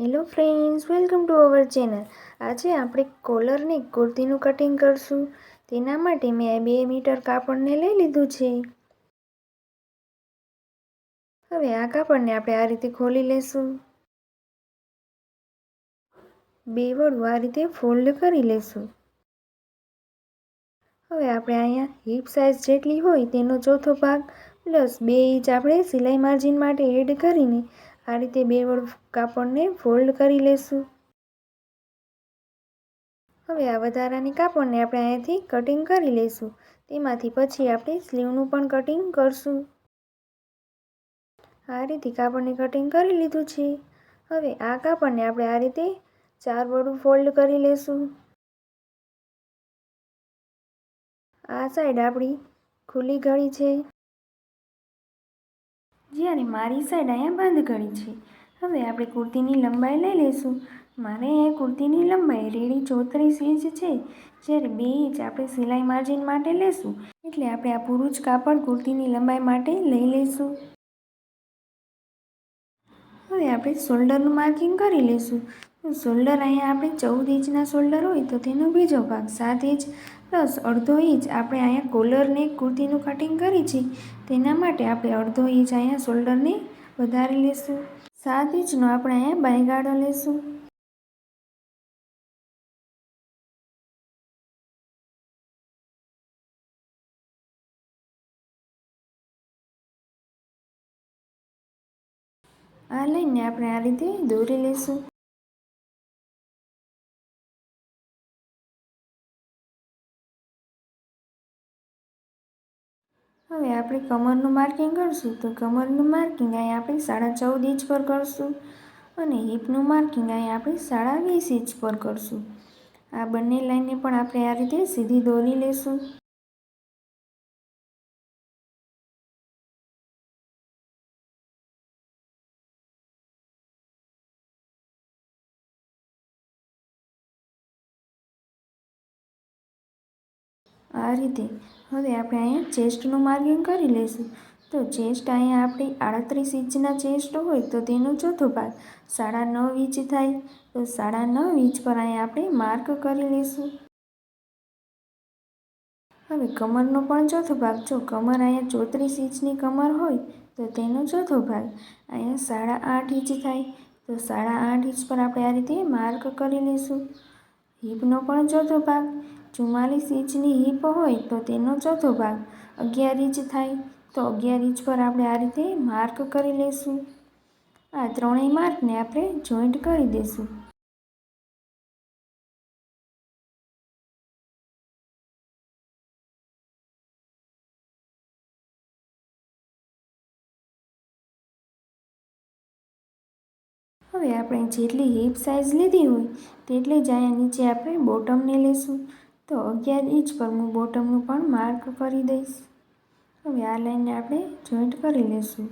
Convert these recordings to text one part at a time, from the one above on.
Hello friends, welcome to our channel. આજે આપણે કોલરને કુર્તીનું cutting કરશું. તેના માટે મેં 2 મીટર કાપડને લઈ લીધું છે. હવે આ કાપડને આપણે આ રીતે ખોલી લેશું. 2 વડું આ રીતે ફોલ્ડ કરી લેશું. હવે આપણે અહીંયા હિપ સાઇઝ જેટલી હોય તેનો ચોથો ભાગ પ્લસ 2 ઇંચ આપણે સિલાઈ માર્જિન માટે એડ કરીને આ રીતે 2 વડું કાપડને ફોલ્ડ કરી લેશું. હવે આ વધારાની કાપડને આપણે અહીંયાથી કટિંગ કરી લઈશું. તેમાંથી પછી આપણે સ્લીવનું પણ કટિંગ કરશું. આ રીતે કાપડને કટિંગ કરી લીધું છે. હવે આ કાપડને આપણે આ રીતે 4 વડું ફોલ્ડ કરી લેશું. આ સાઈડ આપણી ખુલ્લી ગળી છે, જ્યારે મારી સાઈડ અહીંયા બંધ ગળી છે. હવે આપણે કુર્તીની લંબાઈ લઈ લઈશું. મારે અહીંયા કુર્તીની લંબાઈ રેડી 34 ઇંચ છે, જ્યારે 2 ઇંચ આપણે સિલાઈ માર્જિન માટે લેશું. એટલે આપણે આ પૂરું જ કાપડ કુર્તીની લંબાઈ માટે લઈ લઈશું. હવે આપણે શોલ્ડરનું માર્કિંગ કરી લઈશું. શોલ્ડર અહીંયા આપણે 14 ઇંચના શોલ્ડર હોય તો તેનો બીજો ભાગ 7 ઇંચ પ્લસ અડધો ઇંચ આપણે અહીંયા કોલરને કુર્તીનું કટિંગ કરી છે. તેના માટે આપણે અડધો ઇંચ અહીંયા શોલ્ડરને વધારી લઈશું. 7 ઇંચનો આપણે અહીંયા બાયગાળો લઈશું. આ લાઈનને આપણે આ રીતે દોરી લઈશું. હવે આપણે કમરનું માર્કિંગ કરશું. તો કમરનું માર્કિંગ અહીંયા આપણે 14.5 ઇંચ પર કરશું અને હિપનું માર્કિંગ અહીંયા આપણે 20.5 ઇંચ પર કરશું. આ બંને લાઈનને પણ આપણે આ રીતે સીધી દોરી લઈશું. આ રીતે હવે આપણે અહીંયા ચેસ્ટનું માર્કિંગ કરી લઈશું. તો ચેસ્ટ અહીંયા આપણી 38 ઇંચના ચેસ્ટ હોય તો તેનો ચોથો ભાગ 9.5 ઇંચ થાય. તો 9.5 ઇંચ પર અહીંયા આપણે માર્ક કરી લઈશું. હવે કમરનો પણ ચોથો ભાગ, જો કમર અહીંયા 34 ઇંચની કમર હોય તો તેનો ચોથો ભાગ અહીંયા 8.5 ઇંચ થાય. તો 8.5 ઇંચ પર આપણે આ રીતે માર્ક કરી લઈશું. હિપનો પણ ચોથો ભાગ 44 ઇંચની હિપ હોય તો તેનો ચોથો ભાગ 11 ઇંચ થાય. તો 11 ઇંચ પર આપણે આ રીતે માર્ક કરી લઈશું. આ ત્રણેય માર્કને આપણે જોઈન્ટ કરી દઈશું. હવે આપણે જેટલી હિપ સાઇઝ લીધી હોય તેટલી જ અહીંયા નીચે આપણે બોટમને લઈશું. તો 11 ઇંચ પર હું બોટમનું પણ માર્ક કરી દઈશ. હવે આ લાઈનને આપણે જોઈન્ટ કરી લઈશું.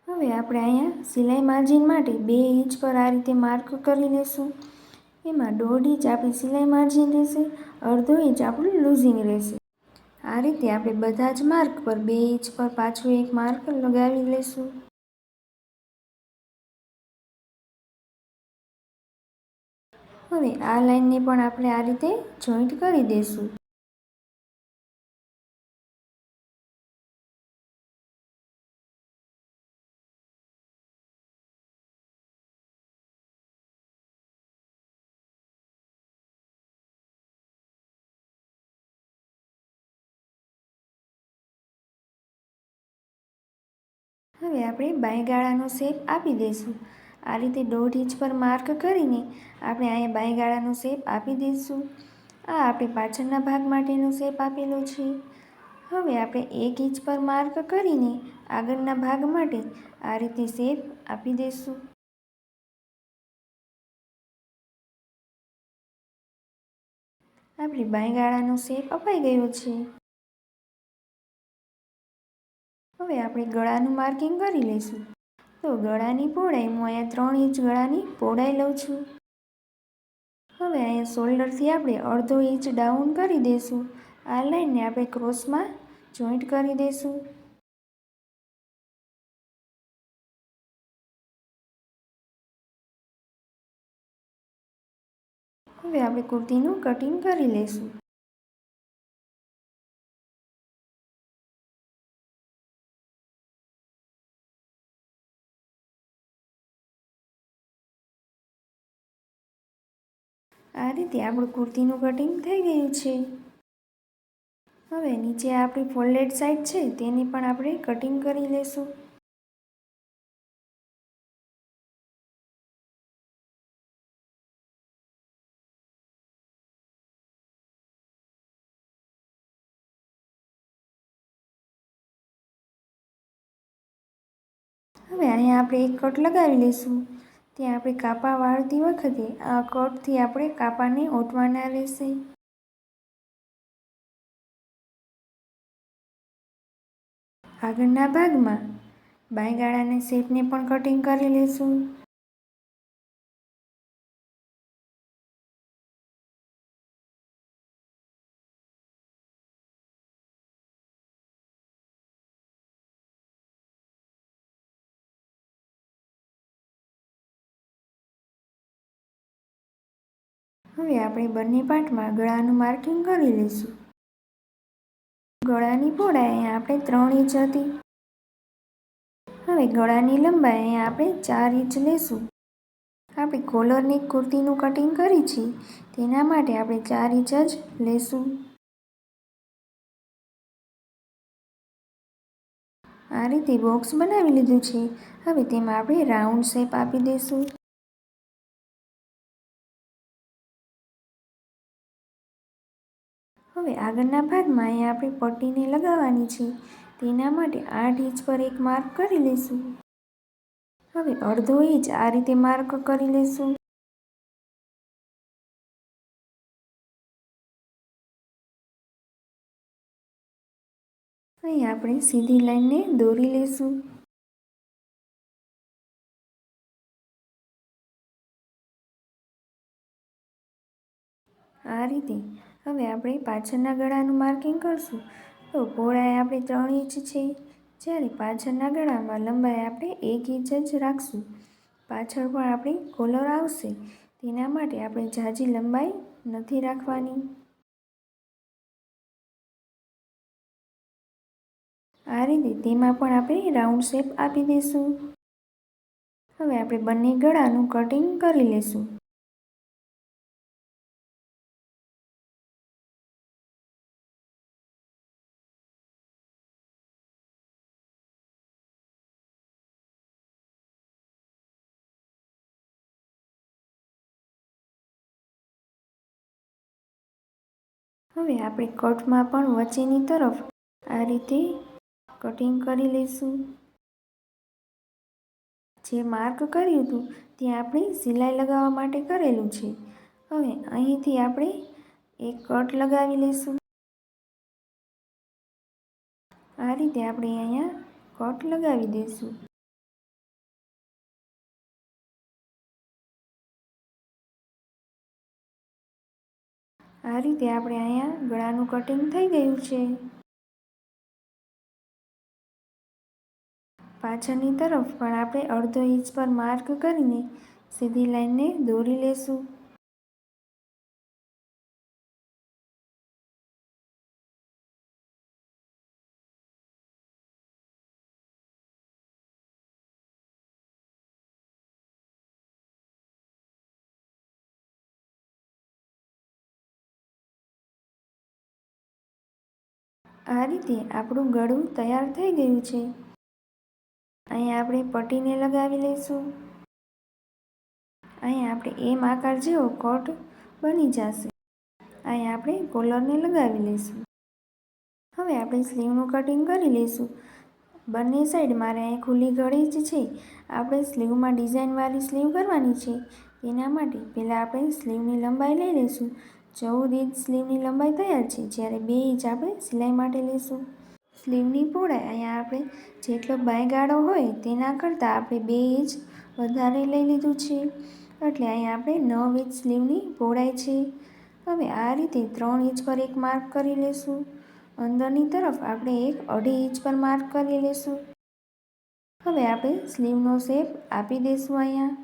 હવે આપણે અહીંયા સિલાઈ માર્જિન માટે 2 ઇંચ પર આ રીતે માર્ક કરી લઈશું. એમાં 1.5 ઇંચ આપણી સિલાઈ માર્જિન રહેશે, અડધો ઇંચ આપણું લૂઝિંગ રહેશે. આ રીતે આપણે બધા જ માર્ક પર 2 ઇંચ પર પાછું એક માર્ક લગાવી લઈશું. હવે આ લાઈનને પણ આપણે આ રીતે જોઈન્ટ કરી દઈશું. હવે આપણે બાયગાળાનો શેપ આપી દઈશું. આ રીતે 1.5 ઇંચ પર માર્ક કરીને આપણે અહીંયા બાયગાળાનો શેપ આપી દઈશું. આ આપણે પાછળના ભાગ માટેનો શેપ આપેલો છે. હવે આપણે 1 ઇંચ પર માર્ક કરીને આગળના ભાગ માટે આ રીતે શેપ આપી દઈશું. આપણી બાયગાળાનો શેપ અપાઈ ગયો છે. હવે આપણે ગળાનું માર્કિંગ કરી લઈશું. તો ગળાની પહોળાઈ હું અહીંયા 3 ઇંચ ગળાની પહોળાઈ લઉં છું. હવે અહીંયા શોલ્ડરથી આપણે અડધો ઇંચ ડાઉન કરી દઈશું. આ લાઈનને આપણે ક્રોસમાં જોઈન્ટ કરી દઈશું. હવે આપણે કુર્તીનું કટિંગ કરી લઈશું. આ રીતે આપણું કુર્તીનું કટિંગ થઈ ગયું છે. હવે નીચે આપણી ફોલ્ડેડ સાઈડ છે તેની પણ આપણે કટિંગ કરી લઈશું. હવે અહીંયા આપણે એક કટ લગાવી લઈશું. ત્યાં આપણે કાપા વાળતી વખતે આ કટથી આપણે કાપાને ઓટવાના રહેશે. આગળના ભાગમાં બાંયગાળાના શેપને પણ કટિંગ કરી લઈશું. હવે આપણે બંને પાર્ટમાં ગળાનું માર્કિંગ કરી લઈશું. ગળાની પહોળાઈ અહીંયા આપણે 3 ઇંચ હતી. હવે ગળાની લંબાઈ અહીંયા આપણે 4 ઇંચ લેશું. આપણે કોલરની કુર્તીનું કટિંગ કરી છે તેના માટે આપણે 4 ઇંચ જ લેશું. આ રીતે બોક્સ બનાવી લીધું છે. હવે તેમાં આપણે રાઉન્ડ શેપ આપી દઈશું. હવે આગળના ભાગમાં અહીંયા આપણે પટ્ટીને લગાવવાની છે તેના માટે 8 ઇંચ પર એક માર્ક કરી લઈશું. હવે અડધો ઇંચ આ રીતે માર્ક કરી લઈશું. અહીં આપણે સીધી લાઈનને દોરી લઈશું. આ રીતે હવે આપણે પાછળના ગળાનું માર્કિંગ કરશું. તો પહોળાઈ આપણે 3 ઇંચ છે, જ્યારે પાછળના ગળામાં લંબાઈ આપણે 1 ઇંચ જ રાખશું. પાછળ પણ આપણી કોલર આવશે તેના માટે આપણે ઝાઝી લંબાઈ નથી રાખવાની. આ રીતે તેમાં પણ આપણે રાઉન્ડ શેપ આપી દઈશું. હવે આપણે બંને ગળાનું કટિંગ કરી લઈશું. હવે આપણે કટમાં પણ વચ્ચેની તરફ આ રીતે કટિંગ કરી લઈશું. જે માર્ક કર્યું હતું ત્યાં આપણે સિલાઈ લગાવવા માટે કરેલું છે. હવે અહીંથી આપણે એક કટ લગાવી લઈશું. આ રીતે આપણે અહીંયા કટ લગાવી દઈશું. આ રીતે આપણે અહીંયા ગળાનું કટિંગ થઈ ગયું છે. પાછળની તરફ પણ આપણે અડધો ઇંચ પર માર્ક કરીને સીધી લાઈનને દોરી લેશું. આ રીતે આપણું ગળું તૈયાર થઈ ગયું છે. અહીંયા આપણે પટ્ટીને લગાવી લઈશું. અહીંયા આપણે એમ આકાર જેવો કટ બની જશે. અહીંયા આપણે કોલરને લગાવી લઈશું. હવે આપણે સ્લીવનું કટિંગ કરી લઈશું. બંને સાઈડ મારે અહીં ખુલ્લી ગળી જ છે. આપણે સ્લીવમાં ડિઝાઇનવાળી સ્લીવ કરવાની છે તેના માટે પહેલાં આપણે સ્લીવની લંબાઈ લઈ લઈશું. 14 ઇંચ સ્લીવની લંબાઈ તૈયાર છે, જ્યારે 2 ઇંચ આપણે સિલાઈ માટે લઈશું. સ્લીવની પહોળાઈ અહીંયા આપણે જેટલો બાંયગાળો હોય તેના કરતાં આપણે 2 ઇંચ વધારે લઈ લીધું છે. એટલે અહીંયા આપણે 9 ઇંચ સ્લીવની પહોળાઈ છે. હવે આ રીતે 3 ઇંચ પર એક માર્ક કરી લેશું. અંદરની તરફ આપણે એક 2.5 ઇંચ પર માર્ક કરી લેશું. હવે આપણે સ્લીવનો શેપ આપી દઈશું અહીંયા.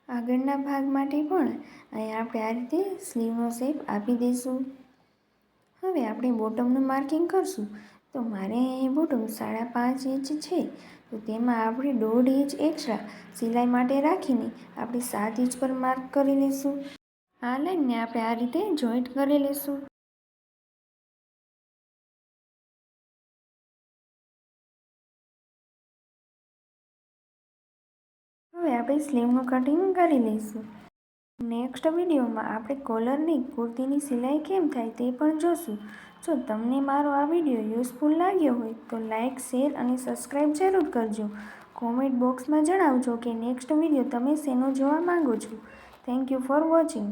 આગળના ભાગ માટે પણ અહીંયા આપણે આ રીતે સ્લીવનો શેપ આપી દઈશું. હવે આપણે બોટમનું માર્કિંગ કરશું. તો મારે અહીં બોટમ 5.5 ઇંચ છે, તો તેમાં આપણે 1.5 ઇંચ એક્સ્ટ્રા સિલાઈ માટે રાખીને આપણે 7 ઇંચ પર માર્ક કરી લઈશું. આ લાઈનને આપણે આ રીતે જોઈન્ટ કરી લઈશું. હવે આપણે સ્લીવનું કટિંગ કરી લઈશું. નેક્સ્ટ વિડીયોમાં આપણે કોલરની કુર્તીની સિલાઈ કેમ થાય તે પણ જોશું. જો તમને મારો આ વિડીયો યુઝફુલ લાગ્યો હોય તો લાઇક, શેર અને સબસ્ક્રાઈબ જરૂર કરજો. કોમેન્ટ બોક્સમાં જણાવજો કે નેક્સ્ટ વિડીયો તમે શેનો જોવા માંગો છો. Thank you for watching.